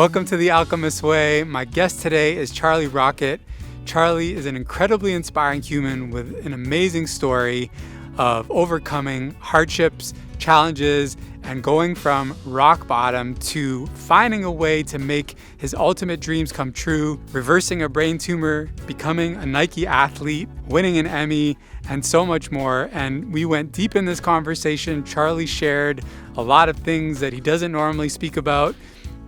Welcome to The Alchemist Way. My guest today is Charlie Rocket. Charlie is an incredibly inspiring human with an amazing story of overcoming hardships, challenges, and going from rock bottom to finding a way to make his ultimate dreams come true, reversing a brain tumor, becoming a Nike athlete, winning an Emmy, and so much more. And we went deep in this conversation. Charlie shared a lot of things that he doesn't normally speak about.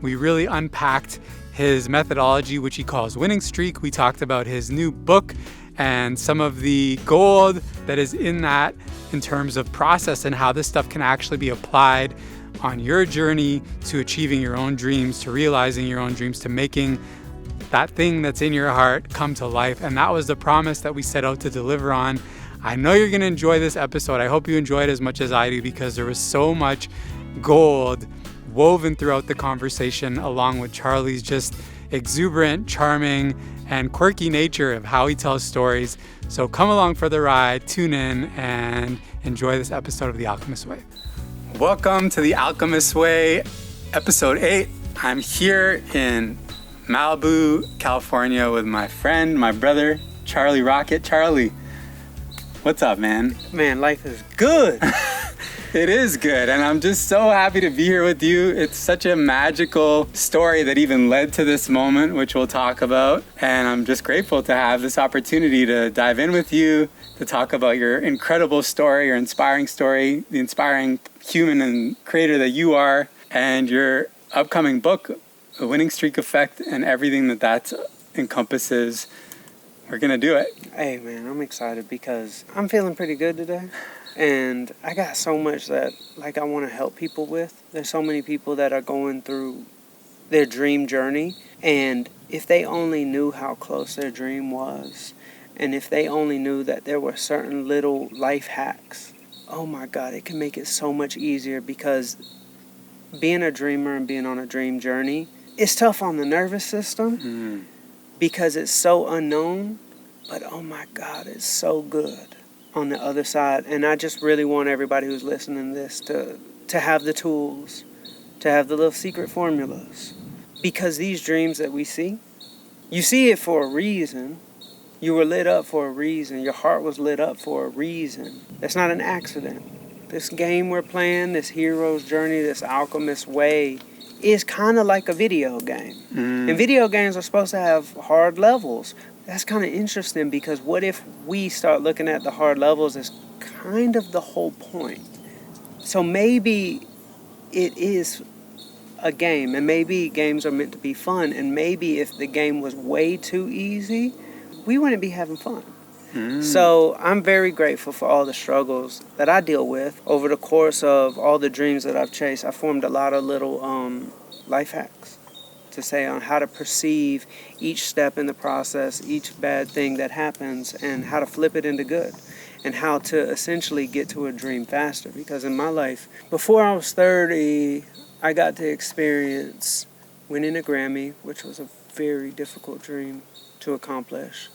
We really unpacked his methodology, which he calls Winning Streak. We talked about his new book and some of the gold that is in that in terms of process and how this stuff can actually be applied on your journey to achieving your own dreams, to realizing your own dreams, to making that thing that's in your heart come to life. And that was the promise that we set out to deliver on. I know you're going to enjoy this episode. I hope you enjoy it as much as I do, because there was so much gold woven throughout the conversation, along with Charlie's just exuberant, charming, and quirky nature of how he tells stories. So come along for the ride, tune in, and enjoy this episode of The Alchemist Way. Welcome to The Alchemist Way, episode 8. I'm here in Malibu, California with my friend, my brother, Charlie Rocket. Charlie, what's up, man? Man, life is good. It is good, and I'm just so happy to be here with you. It's such a magical story that even led to this moment, which we'll talk about. And I'm just grateful to have this opportunity to dive in with you, to talk about your incredible story, your inspiring story, the inspiring human and creator that you are, and your upcoming book, The Winning Streak Effect, and everything that encompasses. We're gonna do it. Hey, man, I'm excited because I'm feeling pretty good today. And I got so much that I want to help people with. There's so many people that are going through their dream journey, and if they only knew how close their dream was, and if they only knew that there were certain little life hacks, oh my God, it can make it so much easier. Because being a dreamer and being on a dream journey, it's tough on the nervous system because it's so unknown, but oh my God, it's so good on the other side. And I just really want everybody who's listening to this to have the tools, to have the little secret formulas. Because these dreams that we see, you see it for a reason. You were lit up for a reason. Your heart was lit up for a reason. That's not an accident. This game we're playing, this hero's journey, this alchemist way, is kind of like a video game. And video games are supposed to have hard levels. That's kind of interesting, because what if we start looking at the hard levels as kind of the whole point? So maybe it is a game, and maybe games are meant to be fun, and maybe if the game was way too easy, we wouldn't be having fun. So I'm very grateful for all the struggles that I deal with over the course of all the dreams that I've chased. I formed a lot of little life hacks to say on how to perceive each step in the process, each bad thing that happens, and how to flip it into good, and how to essentially get to a dream faster. Because in my life, before I was 30, I got to experience winning a Grammy, which was a very difficult dream to accomplish.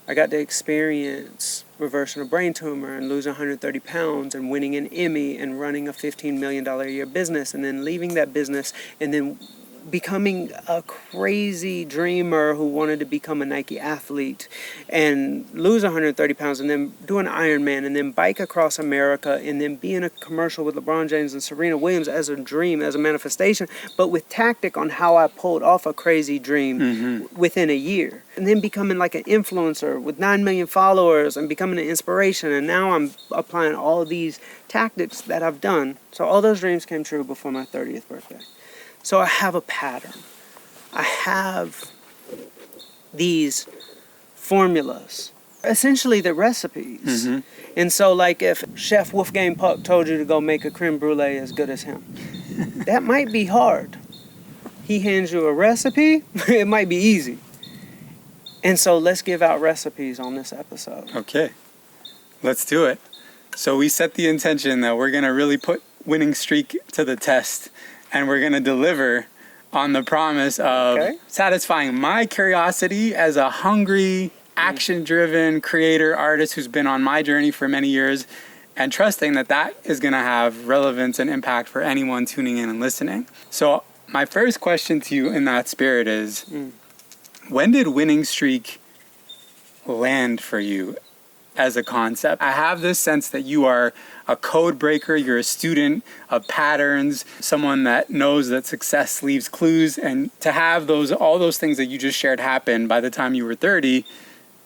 I got to experience reversing a brain tumor and losing 130 pounds and winning an Emmy and running a $15 million a year business, and then leaving that business and then becoming a crazy dreamer who wanted to become a Nike athlete and lose 130 pounds, and then do an Ironman, and then bike across America, and then be in a commercial with LeBron James and Serena Williams as a dream, as a manifestation, but with tactic on how I pulled off a crazy dream within a year. And then becoming like an influencer with 9 million followers and becoming an inspiration. And now I'm applying all these tactics that I've done. So all those dreams came true before my 30th birthday. So I have a pattern. I have these formulas, essentially the recipes. And so like if Chef Wolfgang Puck told you to go make a creme brulee as good as him, that might be hard. He hands you a recipe, it might be easy. And so let's give out recipes on this episode. Okay, let's do it. So we set the intention that we're going to really put Winning Streak to the test. And we're going to deliver on the promise of satisfying my curiosity as a hungry, action-driven creator, artist who's been on my journey for many years, and trusting that that is going to have relevance and impact for anyone tuning in and listening. So my first question to you in that spirit is, when did winning streak land for you as a concept? I have this sense that you are a code breaker, you're a student of patterns, someone that knows that success leaves clues, and to have all those things that you just shared happen by the time you were 30,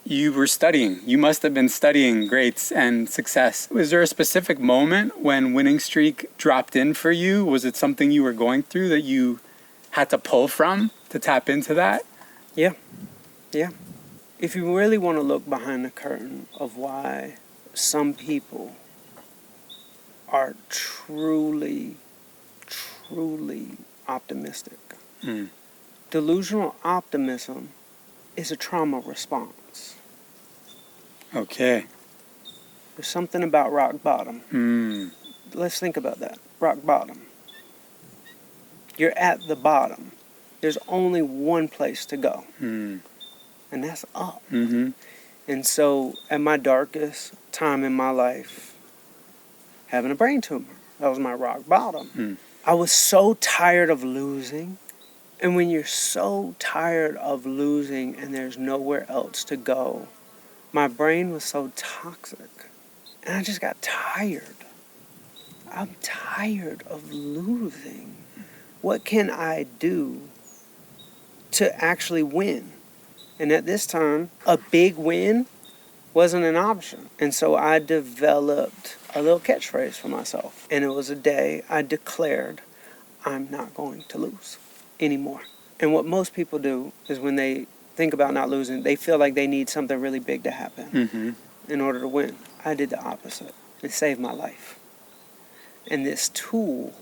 you were studying. You must have been studying greats and success. Was there a specific moment when winning streak dropped in for you? Was it something you were going through that you had to pull from to tap into that? Yeah. If you really want to look behind the curtain of why some people are truly optimistic, delusional optimism is a trauma response. Okay. There's something about rock bottom. Let's think about that. Rock bottom. You're at the bottom. There's only one place to go. And that's up. And so at my darkest time in my life, having a brain tumor, that was my rock bottom. I was so tired of losing. And when you're so tired of losing and there's nowhere else to go, my brain was so toxic. And I just got tired. I'm tired of losing. What can I do to actually win? And at this time, a big win wasn't an option. And so I developed a little catchphrase for myself. And it was a day I declared, I'm not going to lose anymore. And what most people do is when they think about not losing, they feel like they need something really big to happen in order to win. I did the opposite. It saved my life. And this tool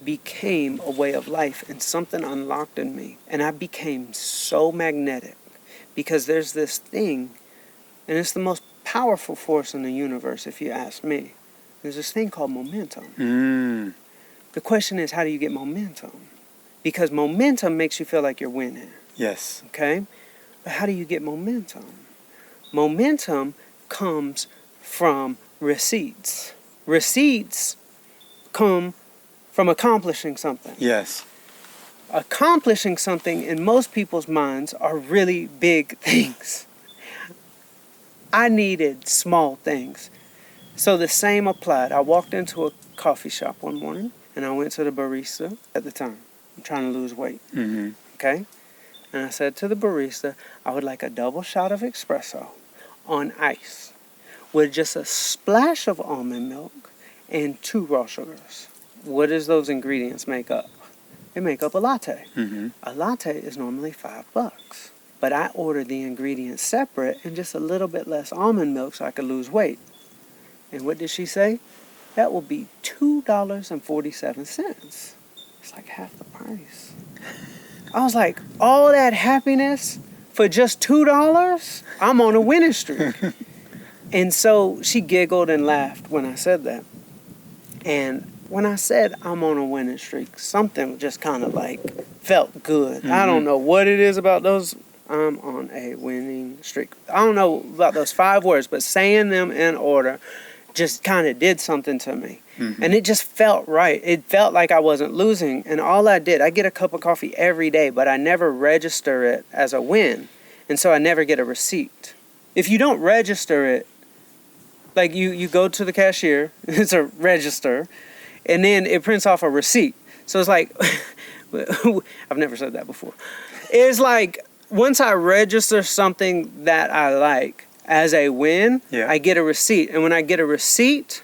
became a way of life, and something unlocked in me. And I became so magnetic because there's this thing, and it's the most powerful force in the universe, if you ask me. There's this thing called momentum. The question is, how do you get momentum? Because momentum makes you feel like you're winning. Yes. Okay? But how do you get momentum? Momentum comes from receipts. Receipts come from accomplishing something. Yes. Accomplishing something in most people's minds are really big things. I needed small things. So the same applied. I walked into a coffee shop one morning and I went to the barista at the time. I'm trying to lose weight. Okay? And I said to the barista, I would like a double shot of espresso on ice with just a splash of almond milk and 2 raw sugars. What does those ingredients make up? They make up a latte. A latte is normally $5. But I ordered the ingredients separate and just a little bit less almond milk so I could lose weight. And what did she say? That will be $2.47. It's like half the price. I was like, all that happiness for just $2? I'm on a winning streak. And so she giggled and laughed when I said that. And when I said I'm on a winning streak, something just kind of like felt good. I don't know what it is about those. I'm on a winning streak. I don't know about those 5 words, but saying them in order just kind of did something to me. And it just felt right. It felt like I wasn't losing. And all I did, I get a cup of coffee every day, but I never register it as a win. And so I never get a receipt. If you don't register it, like you go to the cashier, it's a register, and then it prints off a receipt. So it's like, I've never said that before. It's like, once I register something that I like as a win, I get a receipt. And when I get a receipt,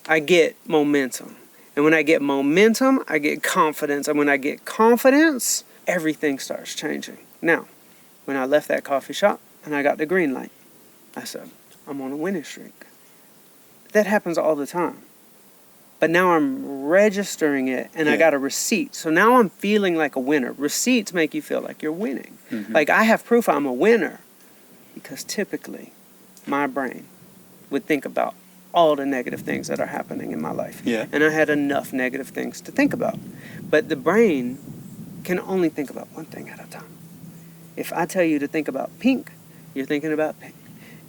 I get momentum. And when I get momentum, I get confidence. And when I get confidence, everything starts changing. Now, when I left that coffee shop and I got the green light, I said, I'm on a winning streak. That happens all the time. But now I'm registering it and I got a receipt. So now I'm feeling like a winner. Receipts make you feel like you're winning. Like I have proof I'm a winner. Because typically, my brain would think about all the negative things that are happening in my life. And I had enough negative things to think about. But the brain can only think about one thing at a time. If I tell you to think about pink, you're thinking about pink.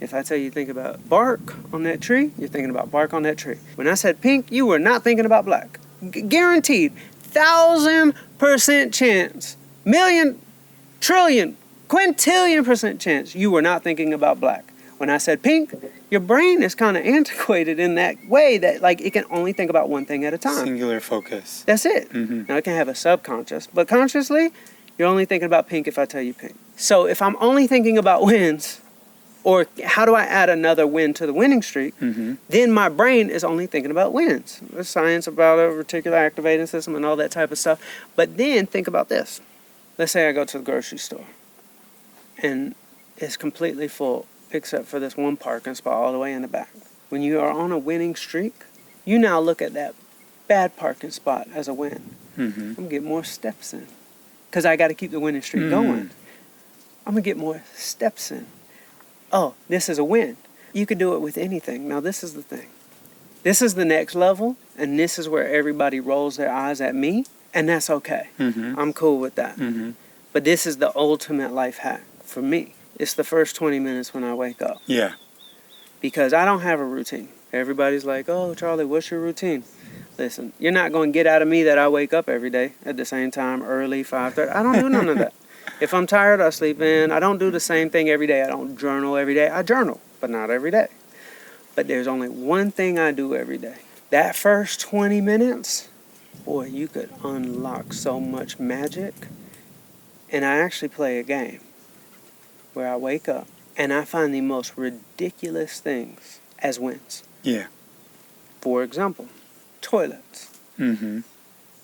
If I tell you to think about bark on that tree, you're thinking about bark on that tree. When I said pink, you were not thinking about black. Guaranteed. 1,000% chance, million, trillion, quintillion% chance you were not thinking about black. When I said pink, your brain is kind of antiquated in that way that like it can only think about one thing at a time. Singular focus. That's it. Now it can have a subconscious, but consciously, you're only thinking about pink if I tell you pink. So if I'm only thinking about wins, or how do I add another win to the winning streak, then my brain is only thinking about wins. There's science about a reticular activating system and all that type of stuff. But then think about this. Let's say I go to the grocery store and it's completely full except for this one parking spot all the way in the back. When you are on a winning streak, you now look at that bad parking spot as a win. I'm going to get more steps in because I got to keep the winning streak going. I'm going to get more steps in. Oh, this is a win. You can do it with anything. Now, this is the thing. This is the next level, and this is where everybody rolls their eyes at me, and that's okay. I'm cool with that. But this is the ultimate life hack for me. It's the first 20 minutes when I wake up. Yeah. Because I don't have a routine. Everybody's like, oh, Charlie, what's your routine? Listen, you're not going to get out of me that I wake up every day at the same time, early, 5:30. I don't do none of that. If I'm tired, I sleep in. I don't do the same thing every day. I don't journal every day. I journal, but not every day. But there's only one thing I do every day. That first 20 minutes, boy, you could unlock so much magic. And I actually play a game where I wake up and I find the most ridiculous things as wins. Yeah. For example, toilets. You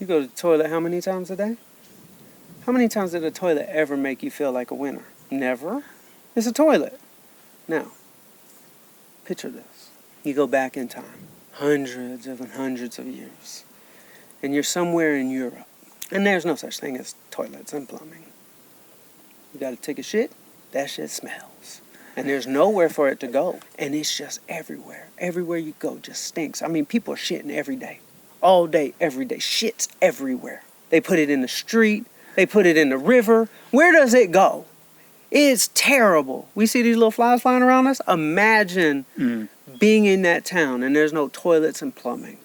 go to the toilet how many times a day? How many times did a toilet ever make you feel like a winner? Never. It's a toilet. Now, picture this. You go back in time, hundreds of years, and you're somewhere in Europe, and there's no such thing as toilets and plumbing. You gotta take a shit, that shit smells. And there's nowhere for it to go. And it's just everywhere. Everywhere you go just stinks. I mean, people are shitting every day. All day, every day. Shit's everywhere. They put it in the street. They put it in the river. Where does it go? It's terrible. We see these little flies flying around us. Imagine being in that town and there's no toilets and plumbing.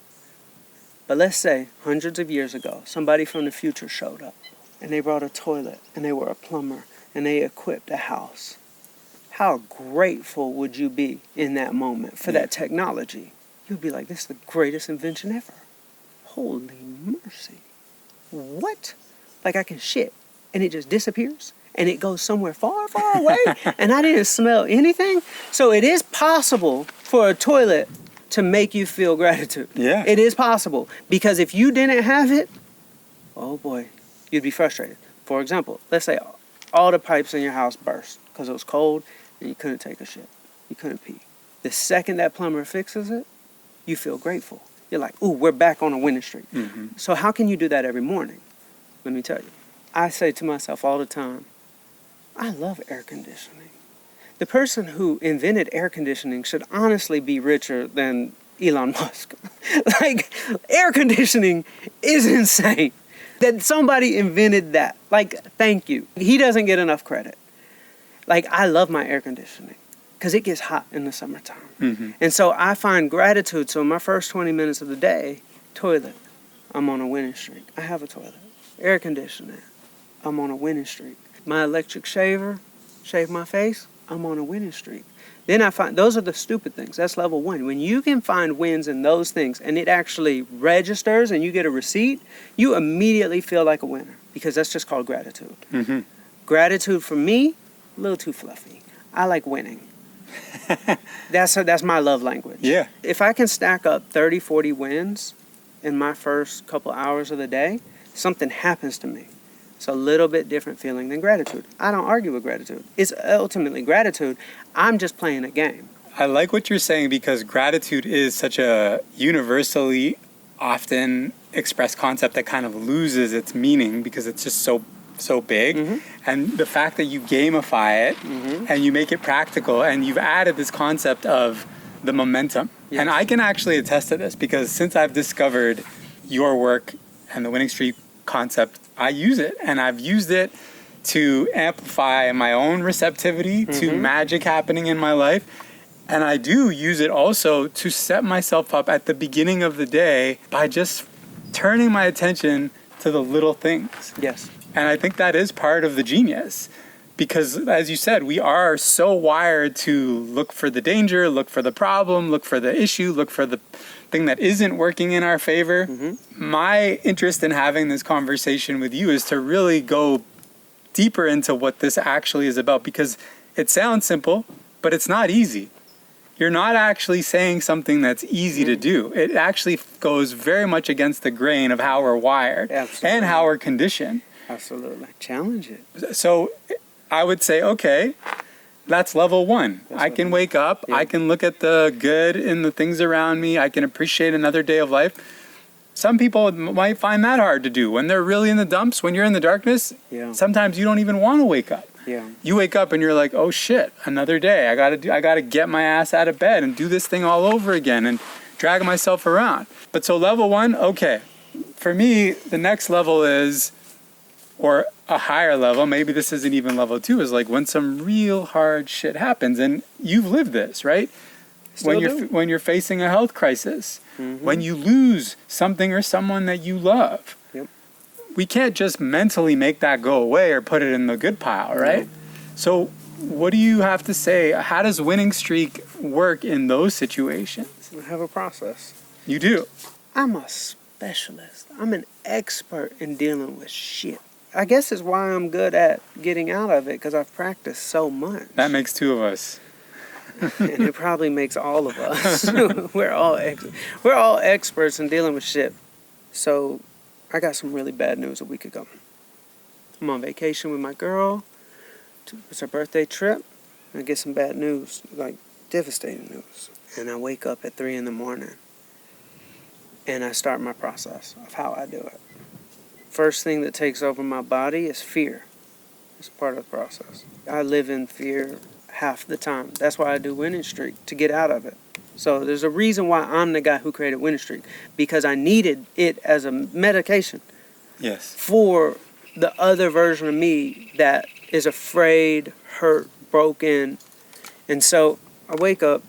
But let's say hundreds of years ago, somebody from the future showed up and they brought a toilet and they were a plumber and they equipped a house. How grateful would you be in that moment for that technology? You'd be like, this is the greatest invention ever. Holy mercy. What? Like I can shit and it just disappears and it goes somewhere far, far away and I didn't smell anything. So it is possible for a toilet to make you feel gratitude. Yeah. It is possible because if you didn't have it, oh boy, you'd be frustrated. For example, let's say all the pipes in your house burst because it was cold and you couldn't take a shit. You couldn't pee. The second that plumber fixes it, you feel grateful. You're like, ooh, we're back on a winning streak. So how can you do that every morning? Let me tell you. I say to myself all the time, I love air conditioning. The person who invented air conditioning should honestly be richer than Elon Musk. Like, air conditioning is insane. That somebody invented that. Like, thank you. He doesn't get enough credit. Like, I love my air conditioning because it gets hot in the summertime. And so I find gratitude. So my first 20 minutes of the day, toilet, I'm on a winning streak. I have a toilet. Air conditioner, I'm on a winning streak. My electric shaver, shave my face, I'm on a winning streak. Then I find, those are the stupid things. That's level one. When you can find wins in those things and it actually registers and you get a receipt, you immediately feel like a winner because that's just called gratitude. Gratitude for me, a little too fluffy. I like winning. That's my love language. Yeah. If I can stack up 30, 40 wins in my first couple hours of the day, something happens to me. It's a little bit different feeling than gratitude. I don't argue with gratitude. It's ultimately gratitude. I'm just playing a game. I like what you're saying because gratitude is such a universally often expressed concept that kind of loses its meaning because it's just so big. And the fact that you gamify it and you make it practical and you've added this concept of the momentum. Yes. And I can actually attest to this because since I've discovered your work and the winning streak concept, I use it, and I've used it to amplify my own receptivity to magic happening in my life. And I do use it also to set myself up at the beginning of the day by just turning my attention to the little things. Yes. And I think that is part of the genius. Because, as you said, we are so wired to look for the danger, look for the problem, look for the issue, look for the thing that isn't working in our favor. My interest in having this conversation with you is to really go deeper into what this actually is about, because it sounds simple, but it's not easy. You're not actually saying something that's easy to do. It actually goes very much against the grain of how we're wired. Absolutely. And how we're conditioned. Absolutely. Challenge it. So I would say, okay, that's level one. I can wake up. Yeah. I can look at the good in the things around me. I can appreciate another day of life. Some people might find that hard to do. When they're really in the dumps, when you're in the darkness, sometimes you don't even want to wake up. Yeah. You wake up and you're like, oh shit, another day. I gotta get my ass out of bed and do this thing all over again and drag myself around. But so level one, okay. For me, the next level is, or a higher level, maybe this isn't even level two, is like when some real hard shit happens. And you've lived this, right? When you're facing a health crisis, when you lose something or someone that you love. We can't just mentally make that go away or put it in the good pile, right? No. So what do you have to say? How does winning streak work in those situations? I have a process. You do? I'm a specialist. I'm an expert in dealing with shit. I guess it's why I'm good at getting out of it, because I've practiced so much. That makes two of us. And it probably makes all of us. We're all experts in dealing with shit. So I got some really bad news a week ago. I'm on vacation with my girl. It's her birthday trip. I get some bad news, like devastating news. And I wake up at 3 a.m. and I start my process of how I do it. First thing that takes over my body is fear. It's part of the process. I live in fear half the time. That's why I do winning streak, to get out of it. So there's a reason why I'm the guy who created Winning Streak, because I needed it as a medication. Yes. For the other version of me that is afraid, hurt, broken. And so I wake up,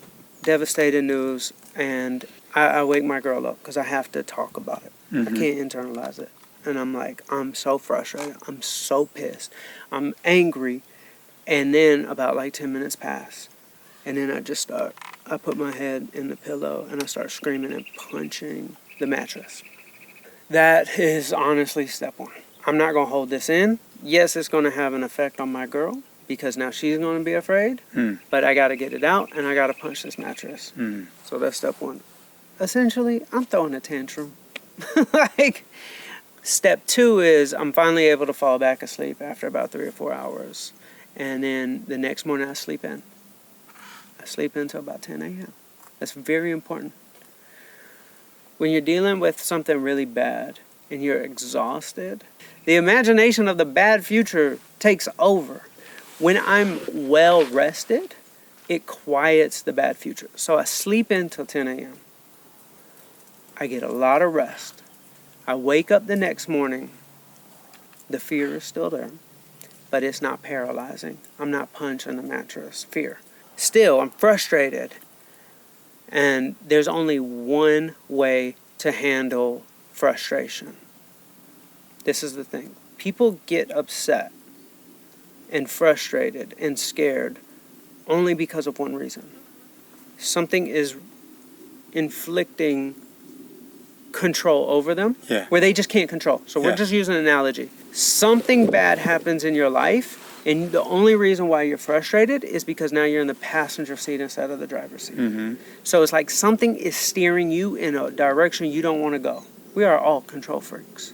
devastated news, and I wake my girl up because I have to talk about it. I can't internalize it. And I'm like, I'm so frustrated. I'm so pissed. I'm angry. And then about like 10 minutes pass. And then I put my head in the pillow and I start screaming and punching the mattress. That is honestly step one. I'm not going to hold this in. Yes, it's going to have an effect on my girl because now she's going to be afraid. But I got to get it out and I got to punch this mattress. So that's step one. Essentially, I'm throwing a tantrum. Step two is I'm finally able to fall back asleep after about 3 or 4 hours. And then the next morning I sleep in. Sleep until about 10 a.m. That's very important. When you're dealing with something really bad and you're exhausted, the imagination of the bad future takes over. When I'm well rested, it quiets the bad future. So I sleep until 10 a.m. I get a lot of rest. I wake up the next morning. The fear is still there, but it's not paralyzing. I'm not punching the mattress. Fear. Still, I'm frustrated. And there's only one way to handle frustration. This is the thing. People get upset and frustrated and scared only because of one reason. Something is inflicting control over them where they just can't control. So we're just using an analogy. Something bad happens in your life, and the only reason why you're frustrated is because now you're in the passenger seat instead of the driver's seat. So it's like something is steering you in a direction you don't want to go. We are all control freaks.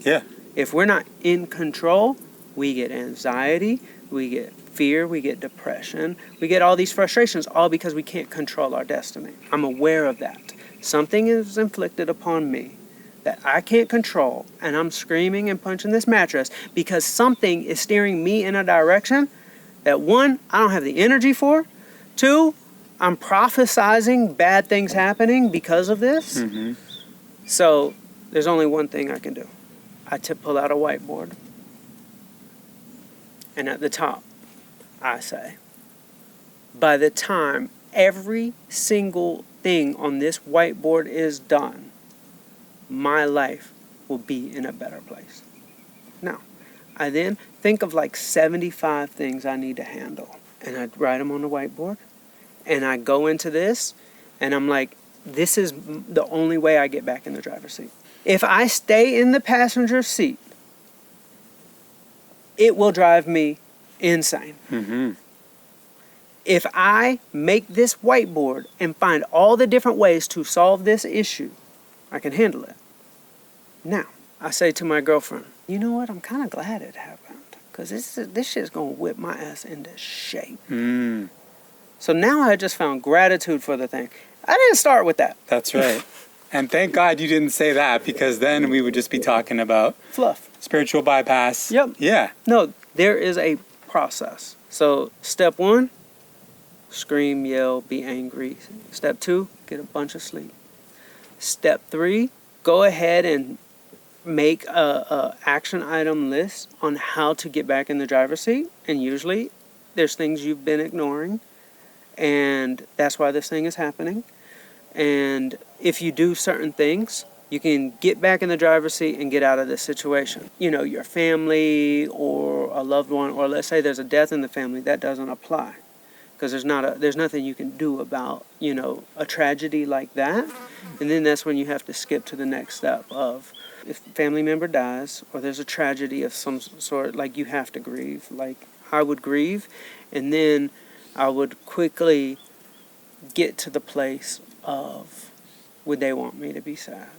If we're not in control, we get anxiety, we get fear, we get depression, we get all these frustrations, all because we can't control our destiny. I'm aware of that. Something is inflicted upon me that I can't control, and I'm screaming and punching this mattress because something is steering me in a direction that, one, I don't have the energy for, two, I'm prophesizing bad things happening because of this. So there's only one thing I can do. I pull out a whiteboard, and at the top, I say, by the time every single thing on this whiteboard is done, my life will be in a better place. I then think of like 75 things I need to handle. And I write them on the whiteboard. And I go into this, and I'm like, this is the only way I get back in the driver's seat. If I stay in the passenger seat, it will drive me insane. Mm-hmm. If I make this whiteboard and find all the different ways to solve this issue, I can handle it. Now, I say to my girlfriend, you know what? I'm kind of glad it happened, because this shit's going to whip my ass into shape. Mm. So now I just found gratitude for the thing. I didn't start with that. That's right. And thank God you didn't say that, because then we would just be talking about Fluff. spiritual bypass. Yep. Yeah. No, there is a process. So step 1, scream, yell, be angry. Step 2, get a bunch of sleep. Step 3, go ahead and make a action item list on how to get back in the driver's seat. And usually there's things you've been ignoring, and that's why this thing is happening. And if you do certain things, you can get back in the driver's seat and get out of this situation. You know, your family or a loved one, or let's say there's a death in the family, that doesn't apply, because there's nothing you can do about, you know, a tragedy like that. And then that's when you have to skip to the next step of, if a family member dies or there's a tragedy of some sort, like, you have to grieve. Like, I would grieve, and then I would quickly get to the place of, would they want me to be sad?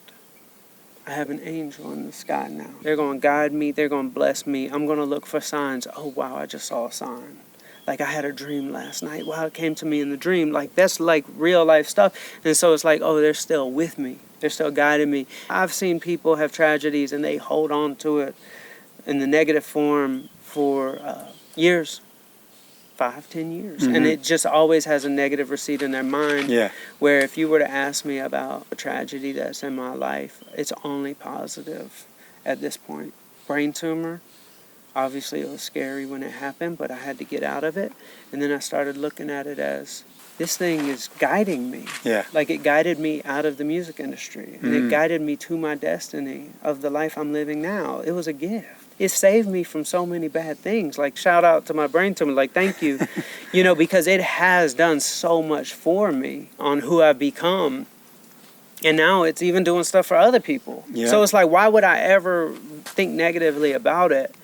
I have an angel in the sky now. They're going to guide me. They're going to bless me. I'm going to look for signs. Oh, wow, I just saw a sign. Like, I had a dream last night. Wow, it came to me in the dream. Like, that's like real life stuff. And so it's like, oh, they're still with me. They're still guiding me. I've seen people have tragedies and they hold on to it in the negative form for years. 5, 10 years. Mm-hmm. And it just always has a negative receipt in their mind. Yeah. Where if you were to ask me about a tragedy that's in my life, it's only positive at this point. Brain tumor, obviously it was scary when it happened, but I had to get out of it. And then I started looking at it as, this thing is guiding me. Yeah. Like, it guided me out of the music industry. And it guided me to my destiny of the life I'm living now. It was a gift. It saved me from so many bad things. Like, shout out to my brain tumor. Like, thank you. You know, because it has done so much for me on who I've become. And now it's even doing stuff for other people. Yeah. So it's like, why would I ever think negatively about it?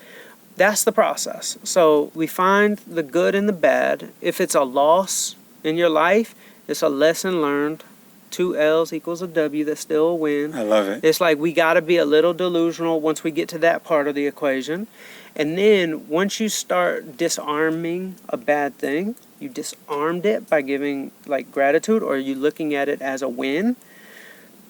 That's the process. So we find the good and the bad. If it's a loss in your life, it's a lesson learned. 2 L's equals a W. That's still a win. I love it. It's like, we got to be a little delusional once we get to that part of the equation. And then once you start disarming a bad thing, you disarmed it by giving, like, gratitude, or you looking at it as a win.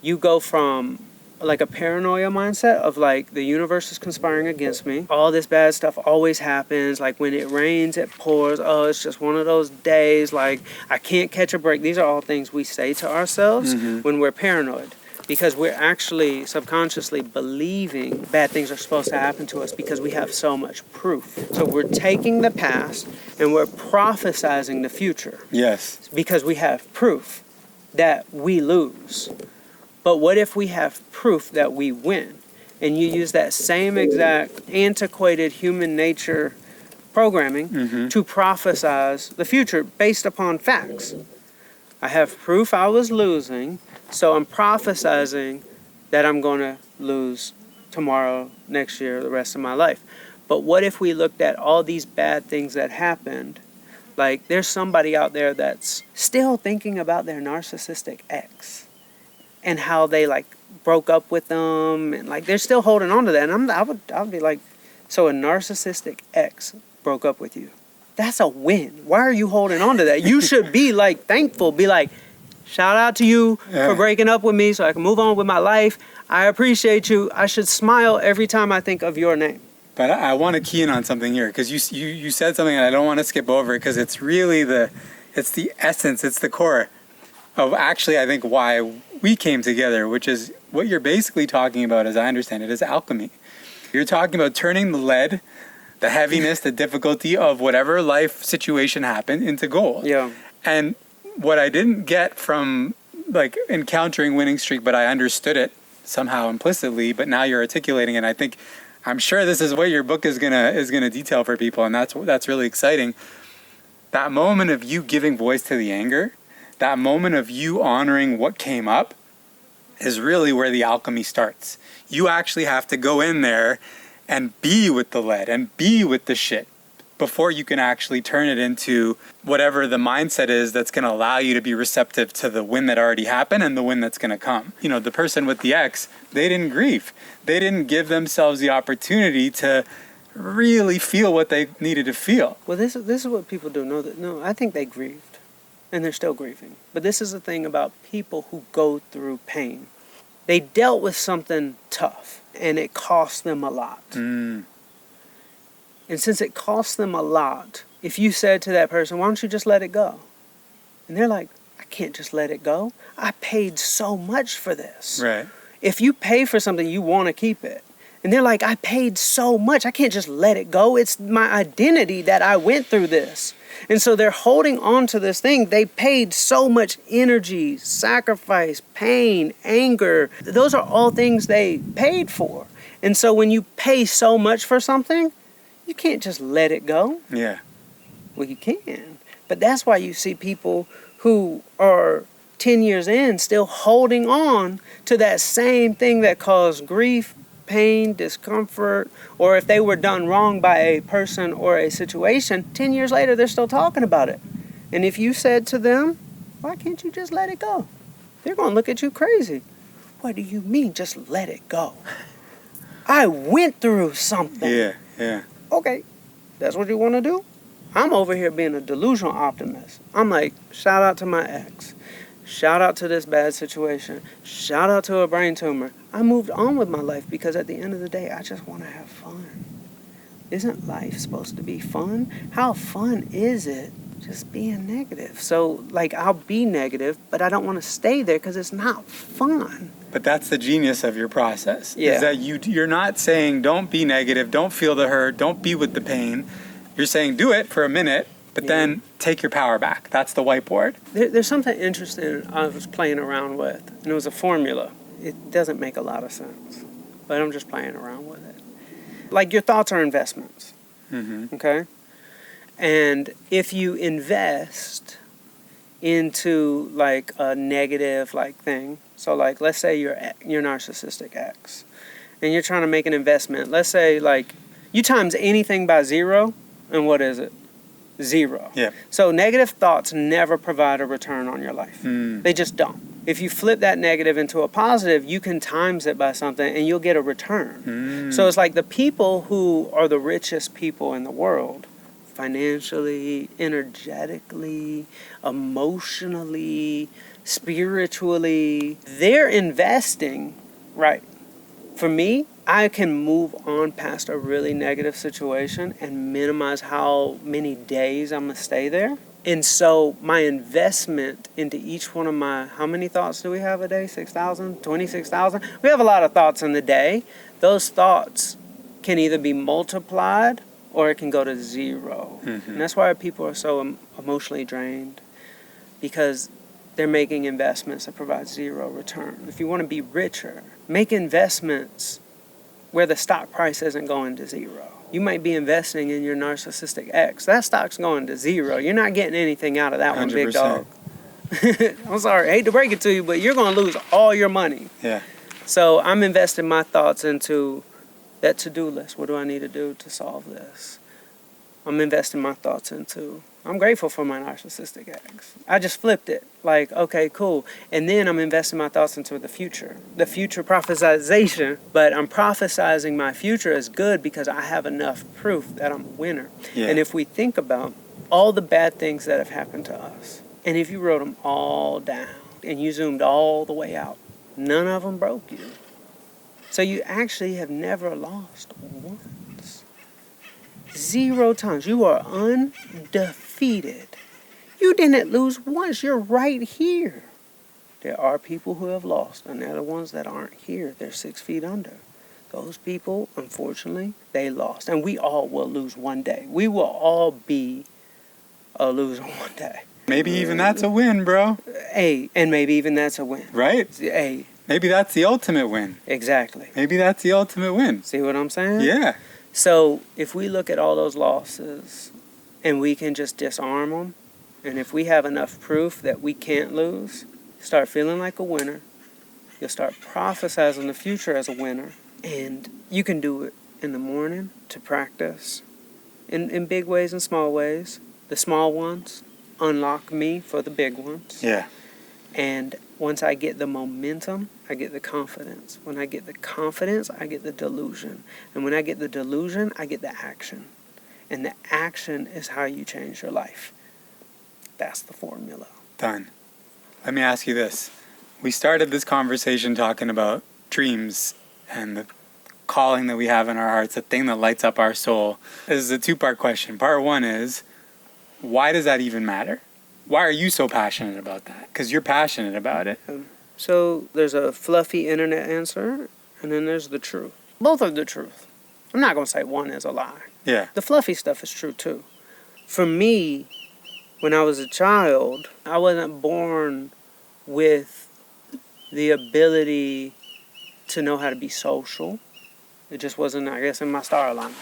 You go from, like, a paranoia mindset of, like, the universe is conspiring against me. All this bad stuff always happens. Like, when it rains, it pours. Oh, it's just one of those days. Like, I can't catch a break. These are all things we say to ourselves when we're paranoid, because we're actually subconsciously believing bad things are supposed to happen to us because we have so much proof. So we're taking the past and we're prophesizing the future. Yes. Because we have proof that we lose. But what if we have proof that we win? And you use that same exact antiquated human nature programming to prophesize the future based upon facts. I have proof I was losing, so I'm prophesizing that I'm going to lose tomorrow, next year, the rest of my life. But what if we looked at all these bad things that happened? Like, there's somebody out there that's still thinking about their narcissistic ex and how they, like, broke up with them, and, like, they're still holding on to that. And I would be like, so a narcissistic ex broke up with you. That's a win. Why are you holding on to that? You should be, like, thankful. Be like, shout out to you for breaking up with me so I can move on with my life. I appreciate you. I should smile every time I think of your name. But I want to key in on something here, because you said something and I don't want to skip over, because it's really it's the essence, it's the core of actually, I think, why we came together, which is what you're basically talking about, as I understand it, is alchemy. You're talking about turning the lead, the heaviness, the difficulty of whatever life situation happened into gold. Yeah. And what I didn't get from, like, encountering Winning Streak, but I understood it somehow implicitly, but now you're articulating it, and I think I'm sure this is what your book is gonna detail for people, and that's really exciting. That moment of you giving voice to the anger, that moment of you honoring what came up, is really where the alchemy starts. You actually have to go in there and be with the lead and be with the shit before you can actually turn it into whatever the mindset is that's going to allow you to be receptive to the win that already happened and the win that's going to come. You know, the person with the ex, they didn't grieve. They didn't give themselves the opportunity to really feel what they needed to feel. Well, this is what people do. No, I think they grieved, and they're still grieving. But this is the thing about people who go through pain. They dealt with something tough, and it cost them a lot. And since it cost them a lot, if you said to that person, why don't you just let it go? And they're like, I can't just let it go. I paid so much for this. Right. If you pay for something, you want to keep it. And they're like, I paid so much. I can't just let it go. It's my identity that I went through this. And so they're holding on to this thing. They paid so much energy, sacrifice, pain, anger. Those are all things they paid for. And so when you pay so much for something, you can't just let it go. Yeah. Well, you can. But that's why you see people who are 10 years in still holding on to that same thing that caused grief, pain, discomfort, or if they were done wrong by a person or a situation, 10 years later, they're still talking about it. And if you said to them, why can't you just let it go? They're going to look at you crazy. What do you mean, just let it go? I went through something. Yeah. Okay, that's what you want to do? I'm over here being a delusional optimist. I'm like, shout out to my ex. Shout out to this bad situation. Shout out to a brain tumor. I moved on with my life because at the end of the day, I just want to have fun. Isn't life supposed to be fun? How fun is it just being negative? So, like, I'll be negative, but I don't want to stay there because it's not fun. But that's the genius of your process. Yeah. Is that you're not saying don't be negative, don't feel the hurt, don't be with the pain. You're saying do it for a minute, but then take your power back. That's the whiteboard. There's something interesting I was playing around with, and it was a formula. It doesn't make a lot of sense, but I'm just playing around with it. Like, your thoughts are investments, okay? And if you invest into, like, a negative, like, thing, so, like, let's say you're narcissistic ex, and you're trying to make an investment. Let's say, like, you times anything by 0, and what is it? 0. Yeah. So negative thoughts never provide a return on your life. They just don't. If you flip that negative into a positive, you can times it by something and you'll get a return. So it's like the people who are the richest people in the world, financially, energetically, emotionally, spiritually, they're investing, right? For me, I can move on past a really negative situation and minimize how many days I'm going to stay there. And so my investment into each one of my, how many thoughts do we have a day? 6,000? 26,000? We have a lot of thoughts in the day. Those thoughts can either be multiplied or it can go to 0. And that's why people are so emotionally drained, because they're making investments that provide 0 return. If you want to be richer, make investments where the stock price isn't going to 0. You might be investing in your narcissistic ex. That stock's going to 0. You're not getting anything out of that 100%. One, big dog. I'm sorry, I hate to break it to you, but you're going to lose all your money. Yeah. So I'm investing my thoughts into that to-do list. What do I need to do to solve this? I'm investing my thoughts into, I'm grateful for my narcissistic ex. I just flipped it. Like, okay, cool. And then I'm investing my thoughts into the future prophesization, but I'm prophesizing my future as good because I have enough proof that I'm a winner. Yeah. And if we think about all the bad things that have happened to us, and if you wrote them all down and you zoomed all the way out, none of them broke you. So you actually have never lost once. 0 times. You are undefeated. You didn't lose once. You're right here. There are people who have lost, and they're the ones that aren't here. They're 6 feet under. Those people, unfortunately, they lost. And we all will lose one day. We will all be a loser one day. Maybe even that's a win, bro. Hey, and maybe even that's a win. Right? Hey, Maybe that's the ultimate win. Exactly. Maybe that's the ultimate win. See what I'm saying? Yeah. So if we look at all those losses and we can just disarm them, and if we have enough proof that we can't lose, start feeling like a winner. You'll start prophesizing the future as a winner. And you can do it in the morning to practice in big ways and small ways. The small ones unlock me for the big ones. Yeah. And once I get the momentum, I get the confidence. When I get the confidence, I get the delusion. And when I get the delusion, I get the action. And the action is how you change your life. That's the formula. Done. Let me ask you this. We started this conversation talking about dreams and the calling that we have in our hearts, the thing that lights up our soul. This is a two-part question. Part one is, why does that even matter? Why are you so passionate about that? Because you're passionate about it. So there's a fluffy internet answer, and then there's the truth. Both are the truth. I'm not going to say one is a lie. Yeah. The fluffy stuff is true too. For me, when I was a child, I wasn't born with the ability to know how to be social. It just wasn't, I guess, in my star alignment.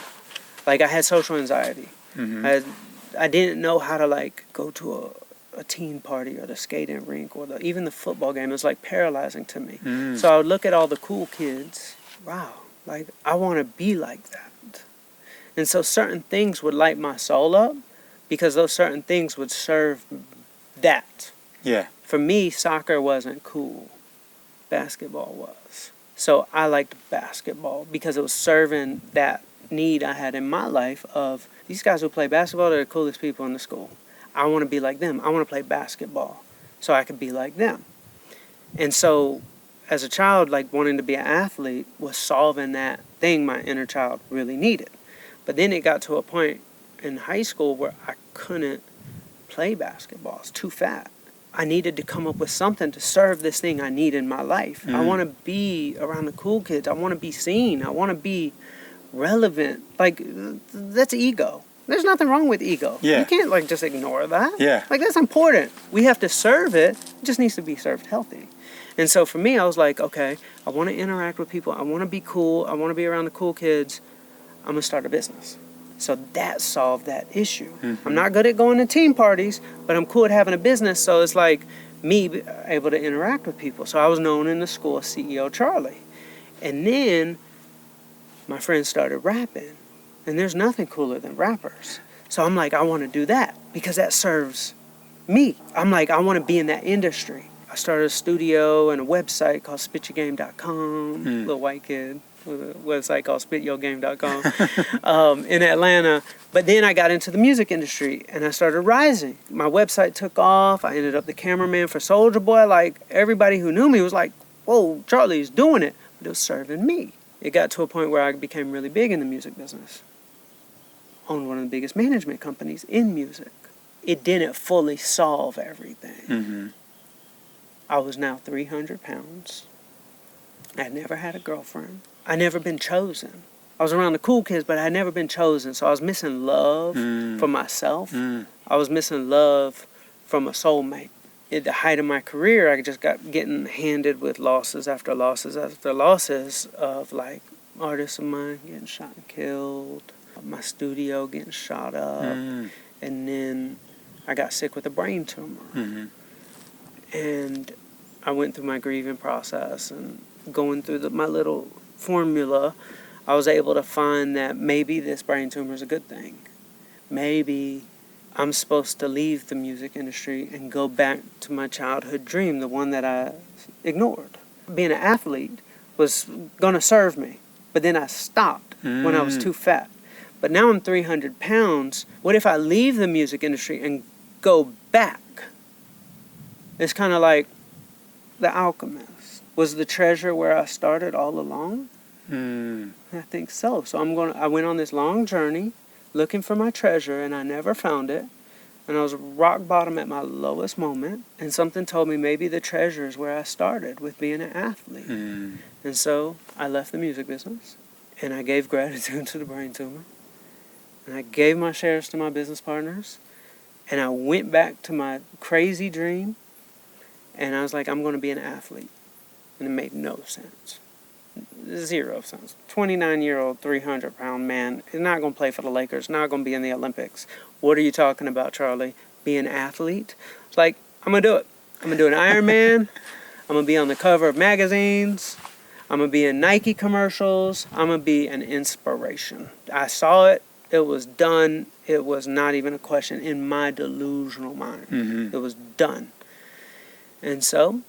Like, I had social anxiety. Mm-hmm. I didn't know how to, like, go to a teen party or the skating rink or even the football game. It was, like, paralyzing to me. So I would look at all the cool kids. Wow, like, I want to be like that. And so certain things would light my soul up because those certain things would serve that. Yeah. For me, soccer wasn't cool. Basketball was. So I liked basketball because it was serving that need I had in my life of these guys who play basketball, they're the coolest people in the school. I want to be like them. I want to play basketball so I could be like them. And so as a child, like wanting to be an athlete was solving that thing my inner child really needed. But then it got to a point in high school where I couldn't play basketball. I was too fat. I needed to come up with something to serve this thing I need in my life. I want to be around the cool kids. I want to be seen. I want to be relevant. Like, that's ego. There's nothing wrong with ego. Yeah. You can't, like, just ignore that. Yeah. Like, that's important. We have to serve it. It just needs to be served healthy. And so for me, I was like, okay, I want to interact with people. I want to be cool. I want to be around the cool kids. I'm going to start a business. So that solved that issue. I'm not good at going to team parties, but I'm cool at having a business. So it's like me able to interact with people. So I was known in the school as CEO Charlie. And then my friends started rapping. And there's nothing cooler than rappers. So I'm like, I want to do that because that serves me. I'm like, I want to be in that industry. I started a studio and a website called spityourgame.com. Little white kid with a website called spityourgame.com in Atlanta. But then I got into the music industry and I started rising. My website took off. I ended up the cameraman for Soulja Boy. Like, everybody who knew me was like, whoa, Charlie's doing it. But it was serving me. It got to a point where I became really big in the music business. Owned one of the biggest management companies in music. It didn't fully solve everything. I was now 300 pounds. I had never had a girlfriend. I'd never been chosen. I was around the cool kids, but I had never been chosen. So I was missing love from myself. I was missing love from a soulmate. At the height of my career, I just got getting handed with losses after losses after losses of, like, artists of mine getting shot and killed, my studio getting shot up, and then I got sick with a brain tumor. And I went through my grieving process and going through my little formula, I was able to find that maybe this brain tumor is a good thing. Maybe I'm supposed to leave the music industry and go back to my childhood dream, the one that I ignored. Being an athlete was going to serve me, but then I stopped when I was too fat. But now I'm 300 pounds. What if I leave the music industry and go back? It's kind of like the Alchemist. Was the treasure where I started all along? I think so. So I went on this long journey looking for my treasure, and I never found it. And I was rock bottom at my lowest moment, and something told me maybe the treasure is where I started with being an athlete. And so I left the music business, and I gave gratitude to the brain tumor, and I gave my shares to my business partners, and I went back to my crazy dream, and I was like, I'm going to be an athlete. And it made no sense. Zero sense. 29-year-old, 300-pound man is not going to play for the Lakers, not going to be in the Olympics. What are you talking about, Charlie? Be an athlete? It's like, I'm going to do it. I'm going to do an Ironman. I'm going to be on the cover of magazines. I'm going to be in Nike commercials. I'm going to be an inspiration. I saw it. It was done. It was not even a question in my delusional mind. Mm-hmm. It was done. And so,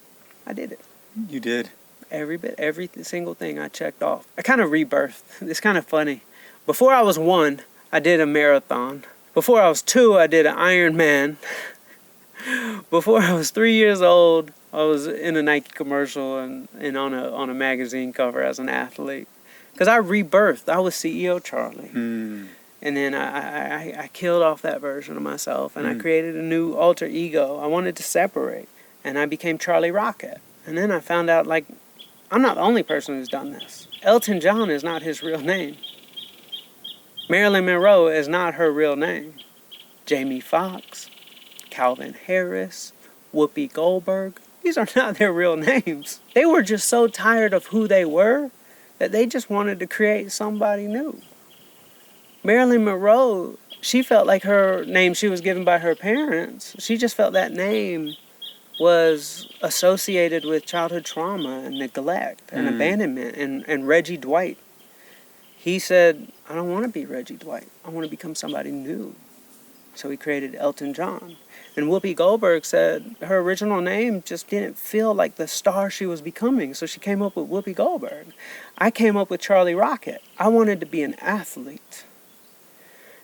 I did it. You did. Every single thing I checked off. I kind of rebirthed. It's kind of funny. Before I was 1, I did a marathon. Before I was 2, I did an Ironman. Before I was 3 years old, I was in a Nike commercial and on a magazine cover as an athlete. Because I rebirthed. I was CEO Charlie. Mm. And then I killed off that version of myself, and I created a new alter ego. I wanted to separate, and I became Charlie Rocket. And then I found out, like, I'm not the only person who's done this. Elton John is not his real name. Marilyn Monroe is not her real name. Jamie Foxx, Calvin Harris, Whoopi Goldberg, these are not their real names. They were just so tired of who they were that they just wanted to create somebody new. Marilyn Monroe, she felt like her name she was given by her parents, she just felt that name was associated with childhood trauma and neglect and abandonment. And Reggie Dwight, he said, I don't want to be Reggie Dwight. I want to become somebody new. So he created Elton John. And Whoopi Goldberg said her original name just didn't feel like the star she was becoming. So she came up with Whoopi Goldberg. I came up with Charlie Rocket. I wanted to be an athlete.